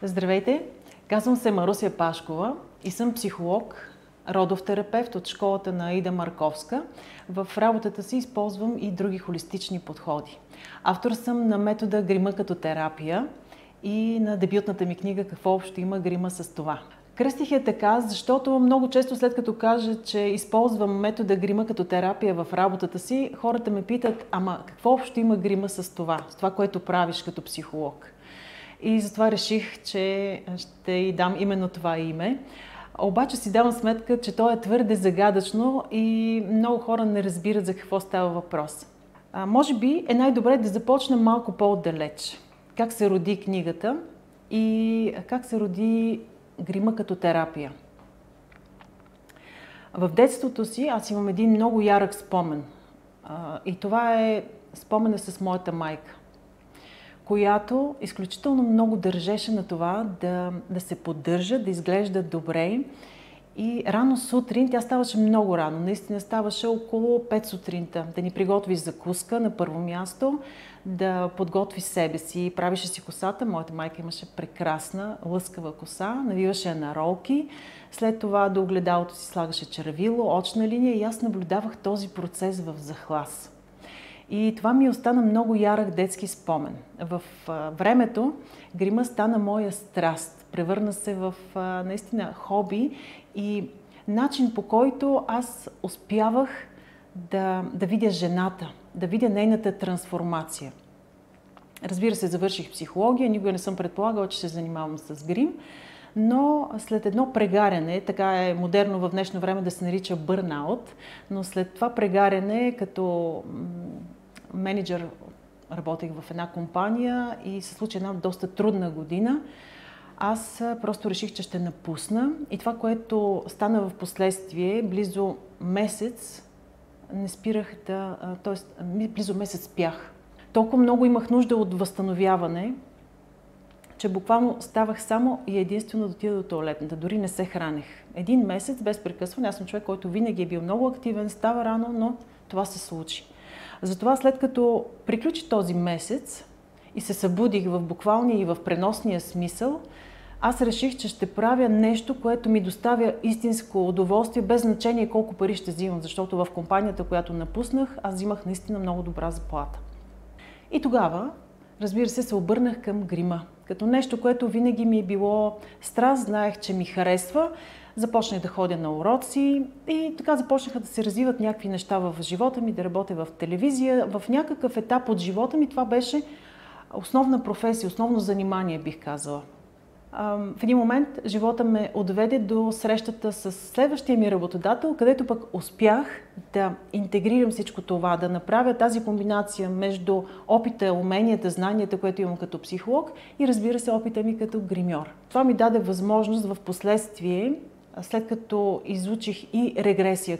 Здравейте! Казвам се Маруся Пашкова и съм психолог, родов терапевт от школата на Аида Марковска. В работата си използвам и други холистични подходи. Автор съм на метода Грима като терапия и на дебютната ми книга "Какво общо има грима с това?". Кръстих я така, защото много често след като кажа, че използвам метода Грима като терапия в работата си, хората ме питат: ама какво общо има грима с това, което правиш като психолог? И затова реших, че ще й дам именно това име. Обаче си давам сметка, че то е твърде загадъчно и много хора не разбират за какво става въпрос. Може би е най-добре да започнем малко по-отдалеч. Как се роди книгата и как се роди грима като терапия. В детството си аз имам един много ярък спомен. И това е спомена с моята майка, която изключително много държеше на това да се поддържа, да изглежда добре. И рано сутрин, тя ставаше много рано, наистина ставаше около 5 сутринта, да ни приготви закуска на първо място, да подготви себе си, правише си косата. Моята майка имаше прекрасна, лъскава коса, навиваше я на ролки, след това до огледалото си слагаше червило, очна линия и аз наблюдавах този процес в захлас. И това ми остана много ярък детски спомен. В времето грима стана моя страст, превърна се в наистина хоби и начин, по който аз успявах да видя жената, да видя нейната трансформация. Разбира се, завърших психология, никога не съм предполагала, че се занимавам с грим, но след едно прегаряне, така е модерно в днешно време да се нарича бърнаут, но след това прегаряне като менеджер работех в една компания и се случи една доста трудна година. Аз просто реших, че ще напусна и това, което стана в последствие, близо месец не спирах близо месец спях. Толкова много имах нужда от възстановяване, че буквално ставах само и единствено да отида до тоалетната, дори не се хранех. Един месец без прекъсване, аз съм човек, който винаги е бил много активен, става рано, но това се случи. Затова след като приключи този месец и се събудих в буквалния и в преносния смисъл, аз реших, че ще правя нещо, което ми доставя истинско удоволствие, без значение колко пари ще взимам, защото в компанията, която напуснах, аз взимах наистина много добра заплата. И тогава, разбира се обърнах към грима. Като нещо, което винаги ми е било страст, знаех, че ми харесва. Започнах да ходя на уроци и така започнаха да се развиват някакви неща в живота ми, да работя в телевизия. В някакъв етап от живота ми това беше основна професия, основно занимание, бих казала. В един момент живота ме отведе до срещата с следващия ми работодател, където пък успях да интегрирам всичко това, да направя тази комбинация между опита, уменията, знанията, което имам като психолог и разбира се опита ми като гримьор. Това ми даде възможност в последствие, след като изучих и регресия,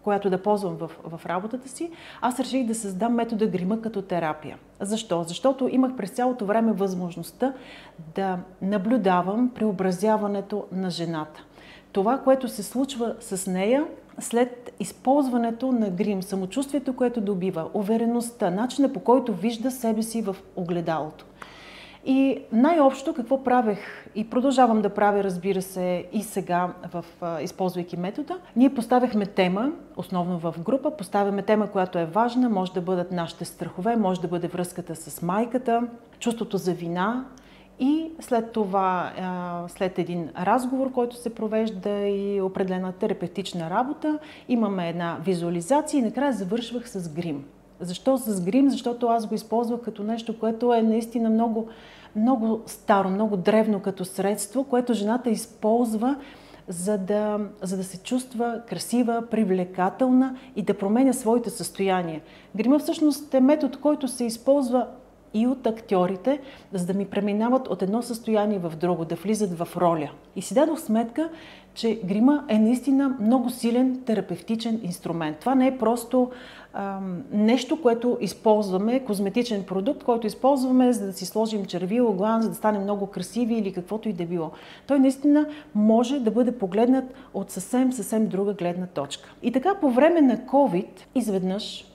която да ползвам в работата си, аз реших да създам метода Грима като терапия. Защо? Защото имах през цялото време възможността да наблюдавам преобразяването на жената. Това, което се случва с нея след използването на грим, самочувствието, което добива, увереността, начинът, по който вижда себе си в огледалото. И най-общо какво правех и продължавам да правя, разбира се, и сега, използвайки метода, ние поставяхме тема, основно в група, поставяме тема, която е важна, може да бъдат нашите страхове, може да бъде връзката с майката, чувството за вина и след това, след един разговор, който се провежда и определена терапевтична работа, имаме една визуализация и накрая завършвах с грим. Защо с грим? Защото аз го използвах като нещо, което е наистина много, много старо, много древно като средство, което жената използва, за да се чувства красива, привлекателна и да променя своите състояния. Грима всъщност е метод, който се използва и от актьорите, за да ми преминават от едно състояние в друго, да влизат в роля. И си дадох сметка, че грима е наистина много силен терапевтичен инструмент. Това не е просто нещо, което използваме, козметичен продукт, който използваме, за да си сложим червило, глан, за да стане много красиви или каквото и да било. Той наистина може да бъде погледнат от съвсем друга гледна точка. И така по време на COVID, изведнъж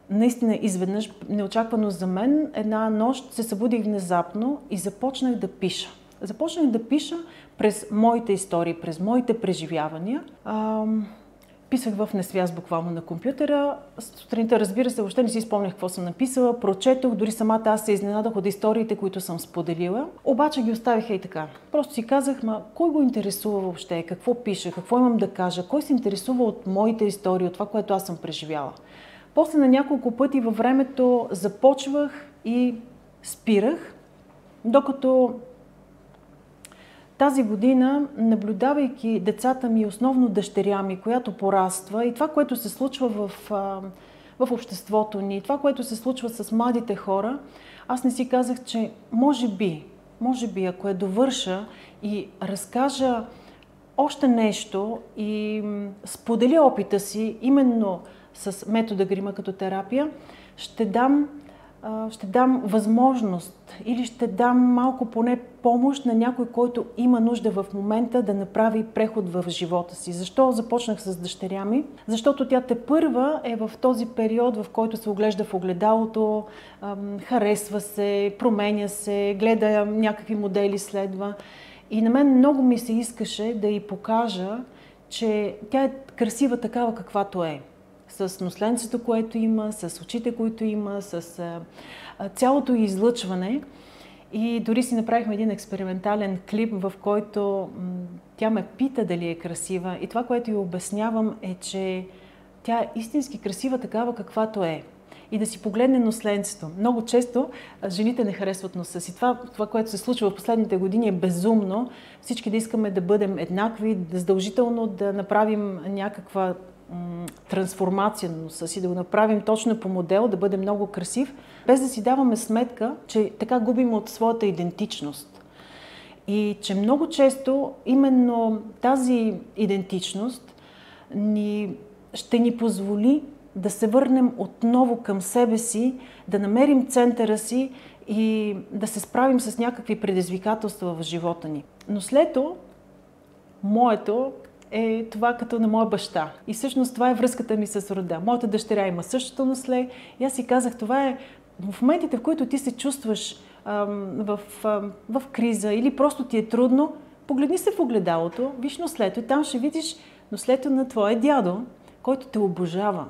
наистина изведнъж, неочаквано за мен, една нощ се събудих внезапно и започнах да пиша. Започнах да пиша през моите истории, през моите преживявания. Писах в несвяст буквално на компютъра. Сутринта, разбира се, въобще не си спомнях какво съм написала. Прочетох, дори самата аз се изненадах от историите, които съм споделила. Обаче ги оставиха и така. Просто си казах, кой го интересува въобще? Какво пиша? Какво имам да кажа? Кой се интересува от моите истории, от това, което аз съм преживяла? После на няколко пъти във времето започвах и спирах, докато тази година, наблюдавайки децата ми, основно дъщеря ми, която пораства и това, което се случва в обществото ни, това, което се случва с младите хора, аз не си казах, че може би, ако я довърша и разкажа още нещо и споделя опита си именно с метода грима като терапия, ще дам възможност или ще дам малко поне помощ на някой, който има нужда в момента да направи преход в живота си. Защо започнах с дъщеря ми? Защото тя тепърва е в този период, в който се оглежда в огледалото, харесва се, променя се, гледа някакви модели, следва. И на мен много ми се искаше да й покажа, че тя е красива такава каквато е. С носленцето, което има, с очите, които има, с цялото излъчване. И дори си направихме един експериментален клип, в който тя ме пита дали е красива. И това, което й обяснявам е, че тя е истински красива такава каквато е. И да си погледне носленцето. Много често жените не харесват носа си. Това, което се случва в последните години е безумно. Всички да искаме да бъдем еднакви, задължително да направим някаква трансформация на носа си, да го направим точно по модел, да бъде много красив, без да си даваме сметка, че така губим от своята идентичност. И че много често именно тази идентичност ще ни позволи да се върнем отново към себе си, да намерим центъра си и да се справим с някакви предизвикателства в живота ни. Но следто, моето е това като на моя баща. И всъщност това е връзката ми с рода. Моята дъщеря има същото насле. И аз си казах, това е в моментите, в които ти се чувстваш в криза или просто ти е трудно, погледни се в огледалото, виж наслето и там ще видиш наслето на твоя дядо, който те обожава.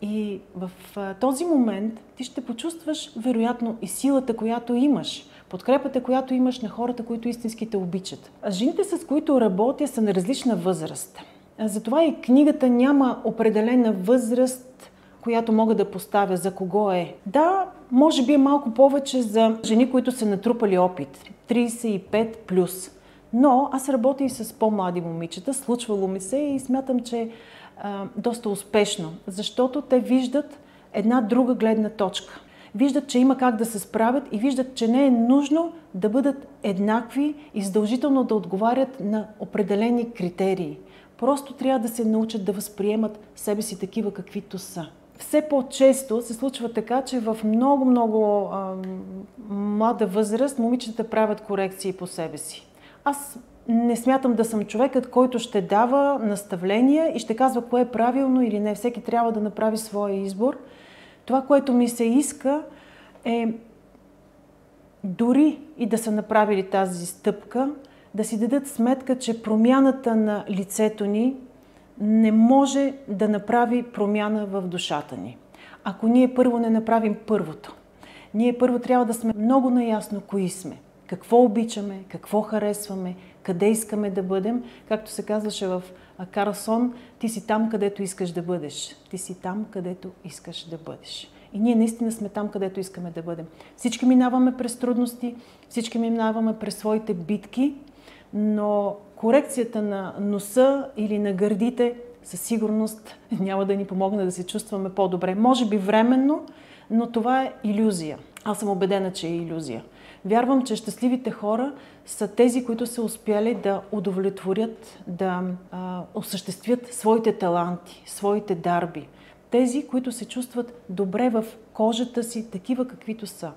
И в този момент ти ще почувстваш вероятно и силата, която имаш, подкрепата, която имаш на хората, които истински те обичат. Жените, с които работя, са на различна възраст. Затова и книгата няма определена възраст, която мога да поставя за кого е. Да, може би е малко повече за жени, които са натрупали опит. 35+. Но аз работя и с по-млади момичета, случвало ми се и смятам, че доста успешно, защото те виждат една друга гледна точка. Виждат, че има как да се справят и виждат, че не е нужно да бъдат еднакви и задължително да отговарят на определени критерии. Просто трябва да се научат да възприемат себе си такива, каквито са. Все по-често се случва така, че в много млада възраст момичета правят корекции по себе си. Аз не смятам да съм човекът, който ще дава наставления и ще казва кое е правилно или не. Всеки трябва да направи своя избор. Това, което ми се иска е дори и да са направили тази стъпка, да си дадат сметка, че промяната на лицето ни не може да направи промяна в душата ни. Ако ние първо не направим първото, ние първо трябва да сме много наясно кои сме, какво обичаме, какво харесваме, къде искаме да бъдем. Както се казваше в Карлсон, ти си там, където искаш да бъдеш. Ти си там, където искаш да бъдеш. И ние наистина сме там, където искаме да бъдем. Всички минаваме през трудности, всички минаваме през своите битки, но корекцията на носа или на гърдите със сигурност няма да ни помогне да се чувстваме по-добре. Може би временно, но това е илюзия. Аз съм убедена, че е илюзия. Вярвам, че щастливите хора са тези, които са успяли да удовлетворят, да осъществят своите таланти, своите дарби. Тези, които се чувстват добре в кожата си, такива каквито са.